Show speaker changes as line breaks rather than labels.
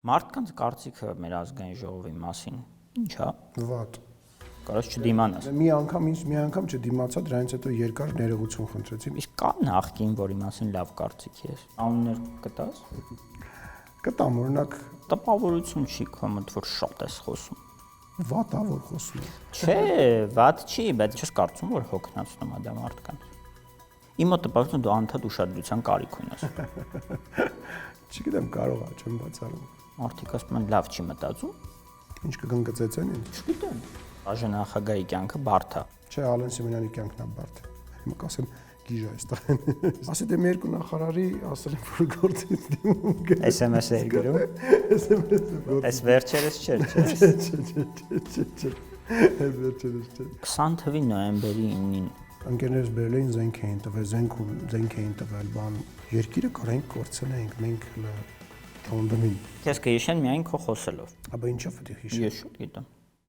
Մարդկանց կարծիքը մեր ազգային ժողովի մասին ի՞նչ է։
Վատ։
Կարոս չդիմանաս։
Մի անգամ չդիմացա, դրանից հետո երկար ներողություն խնդրեցի։
Իսկ կա նախկին, որի մասին լավ կարծիք ես։ Անուններ կտաս։
Կտամ, օրինակ,
տպավորություն չի քո մոտ, որ շատ ես խոսում։
Վատ է, որ խոսում եմ։
Չէ, վատ չի, բայց չես կարծում, որ հոգնածնում է դա մարդկանց։ Իմ մոտ տպավորություն դու անդադ ուշադրության կարիք ունես։
Չգիտեմ, կարող է, չեմ բացառում։
Մարդիկ ասում են լավ չի մտածում։
Ինչ կգնկծեցեն ինձ։
Չգիտեմ։ Բաժան նախագահի կյանքը բարդ է։
Չէ, Ալեն Սիմոնյանի կյանքն է բարդ։ Հիմա կասեմ գիժ է այստեղ։ Ասի դե մեր երկու նախարարի ասել են, որ գործից դիմում գա։
SMS-ը գրում։
SMS-ը։
Այս վերջերս չէր, չէ։
Չէ։ Այս վերջերս չէ։
20 թվականի նոյեմբերի 9-ին
ընկերներս բերել էին զենք էին տվել, զենք էին տվել, բան։ Երկիրը կարենք կորցնենք, մենք հլը Լոնդոնին։
Քեզ կհիշեն միայն քո խոսելով։
Աբա ինչա՞ պետք է հիշել։
Ես շուտ գիտեմ։